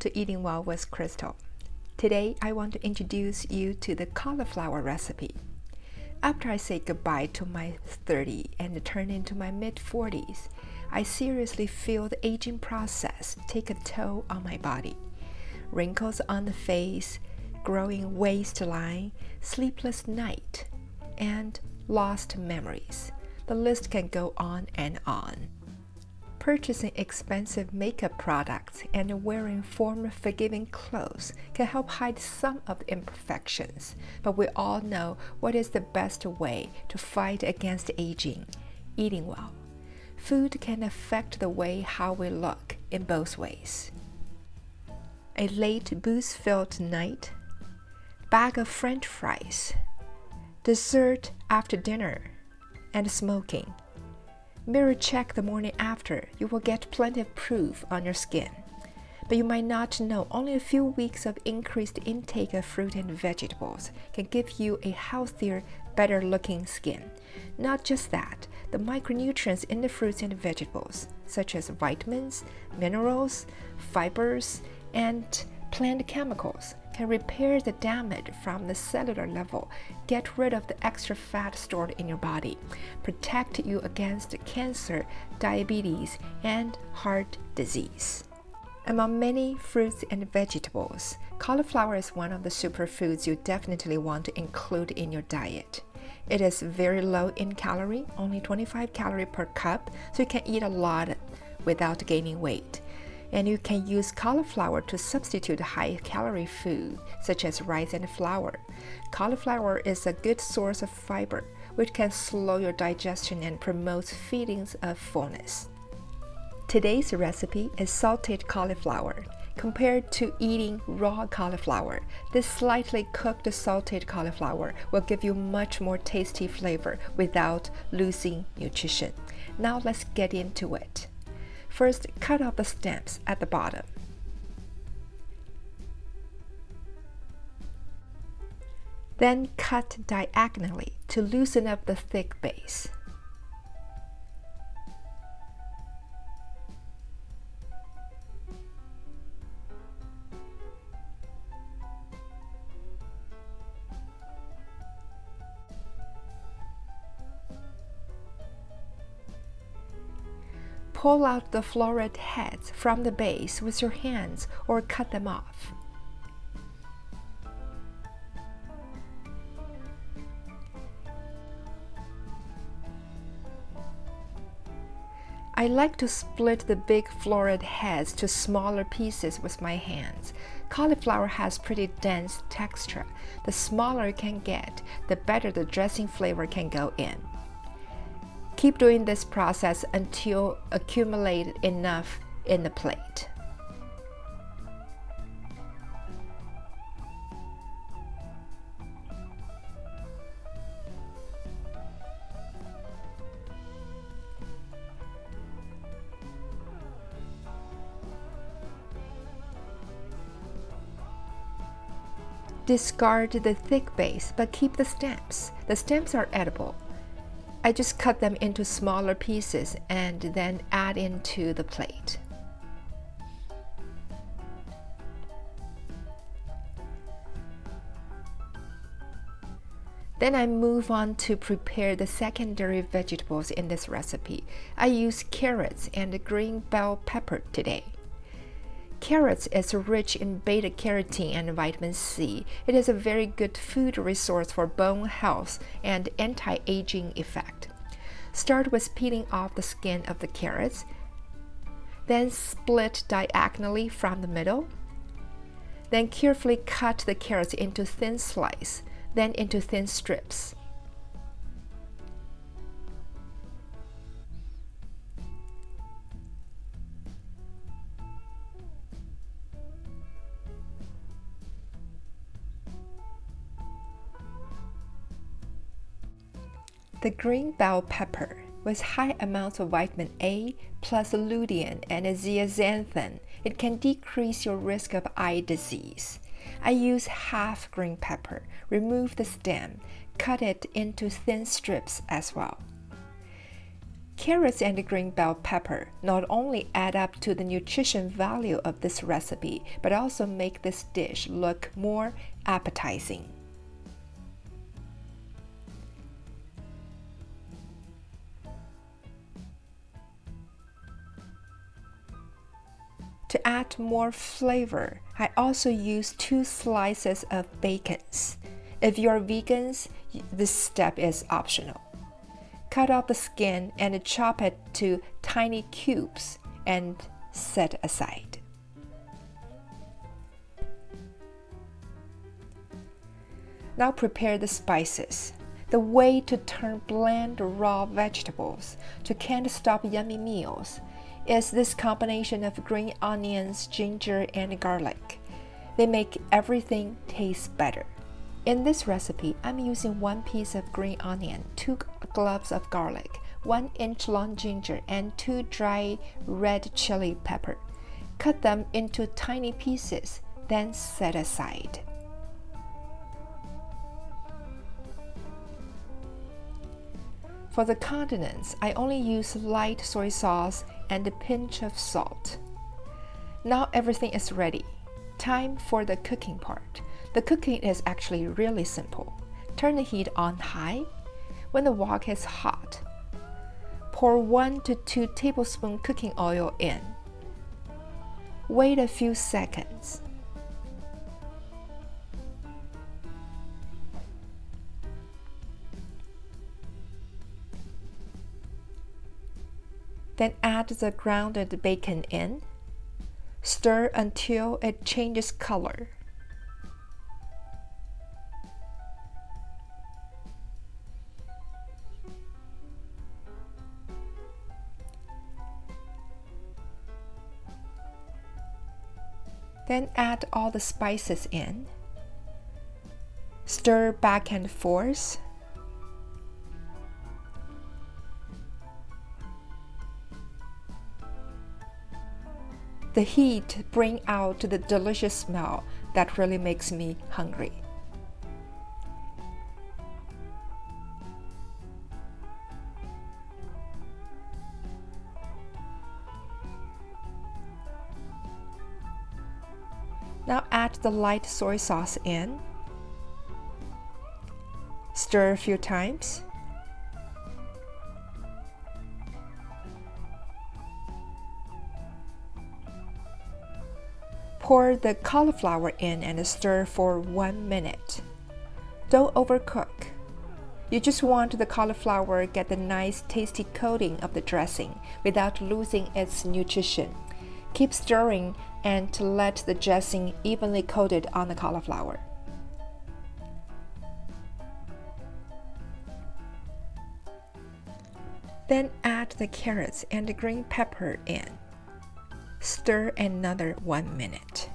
to Eating Well with Chrystal. Today, I want to introduce you to the cauliflower recipe. After I say goodbye to my 30s and turn into my mid-40s, I seriously feel the aging process take a toll on my body. Wrinkles on the face, growing waistline, sleepless night, and lost memories. The list can go on and on. Purchasing expensive makeup products and wearing form-forgiving clothes can help hide some of the imperfections, but we all know what is the best way to fight against aging: eating well. Food can affect the way how we look in both ways. A late booze-filled night, bag of French fries, dessert after dinner, and smoking. Mirror check the morning after, you will get plenty of proof on your skin. But you might not know only a few weeks of increased intake of fruit and vegetables can give you a healthier, better looking skin. Not just that, the micronutrients in the fruits and vegetables, such as vitamins, minerals, fibers, and plant chemicals, can repair the damage from the cellular level, get rid of the extra fat stored in your body, protect you against cancer, diabetes, and heart disease. Among many fruits and vegetables, cauliflower is one of the superfoods you definitely want to include in your diet. It is very low in calorie, only 25 calories per cup, so you can eat a lot without gaining weight. And you can use cauliflower to substitute high-calorie food, such as rice and flour. Cauliflower is a good source of fiber, which can slow your digestion and promotes feelings of fullness. Today's recipe is salted cauliflower. Compared to eating raw cauliflower, this slightly cooked salted cauliflower will give you much more tasty flavor without losing nutrition. Now let's get into it. First, cut off the stems at the bottom. Then cut diagonally to loosen up the thick base. Pull out the floret heads from the base with your hands or cut them off. I like to split the big floret heads to smaller pieces with my hands. Cauliflower has pretty dense texture. The smaller it can get, the better the dressing flavor can go in. Keep doing this process until accumulate enough in the plate. Discard the thick base, but keep the stems. The stems are edible. I just cut them into smaller pieces and then add into the plate. Then I move on to prepare the secondary vegetables in this recipe. I use carrots and green bell pepper today. Carrots is rich in beta-carotene and vitamin C. It is a very good food resource for bone health and anti-aging effect. Start with peeling off the skin of the carrots, then split diagonally from the middle. Then carefully cut the carrots into thin slices, then into thin strips. The green bell pepper, with high amounts of vitamin A plus lutein and zeaxanthin, it can decrease your risk of eye disease. I use half green pepper, remove the stem, cut it into thin strips as well. Carrots and green bell pepper not only add up to the nutrition value of this recipe, but also make this dish look more appetizing. To add more flavor, I also use 2 slices of bacons. If you're vegans, this step is optional. Cut off the skin and chop it to tiny cubes and set aside. Now prepare the spices. The way to turn bland raw vegetables to can't-stop yummy meals is this combination of green onions, ginger, and garlic. They make everything taste better. In this recipe, I'm using 1 piece of green onion, 2 cloves of garlic, 1 inch long ginger, and 2 dry red chili pepper. Cut them into tiny pieces, then set aside. For the condiments, I only use light soy sauce and a pinch of salt. Now everything is ready. Time for the cooking part. The cooking is actually really simple. Turn the heat on high. When the wok is hot, pour 1 to 2 tablespoons cooking oil in. Wait a few seconds. Then add the grounded bacon in. Stir until it changes color. Then add all the spices in. Stir back and forth. The heat brings out the delicious smell that really makes me hungry. Now add the light soy sauce in. Stir a few times. Pour the cauliflower in and stir for 1 minute. Don't overcook. You just want the cauliflower get the nice tasty coating of the dressing without losing its nutrition. Keep stirring and to let the dressing evenly coated on the cauliflower. Then add the carrots and the green pepper in. Stir another 1 minute.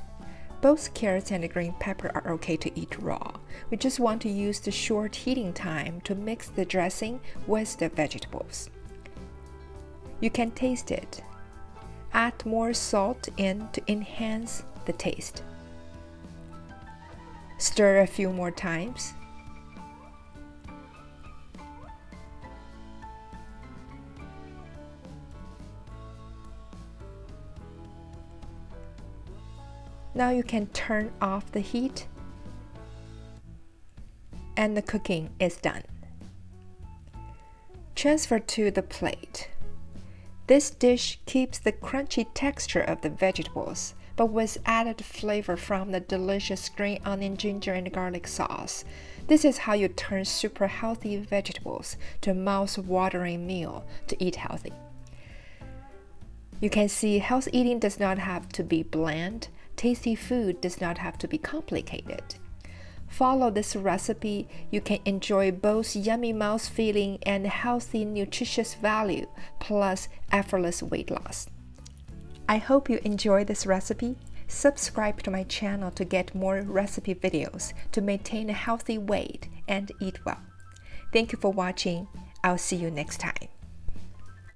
Both carrots and the green pepper are okay to eat raw. We just want to use the short heating time to mix the dressing with the vegetables. You can taste it. Add more salt in to enhance the taste. Stir a few more times. Now you can turn off the heat and the cooking is done. Transfer to the plate. This dish keeps the crunchy texture of the vegetables, but with added flavor from the delicious green onion, ginger, and garlic sauce. This is how you turn super healthy vegetables to a mouth-watering meal to eat healthy. You can see health eating does not have to be bland. Tasty food does not have to be complicated. Follow this recipe, you can enjoy both yummy mouth-feeling and healthy nutritious value, plus effortless weight loss. I hope you enjoy this recipe. Subscribe to my channel to get more recipe videos to maintain a healthy weight and eat well. Thank you for watching. I'll see you next time.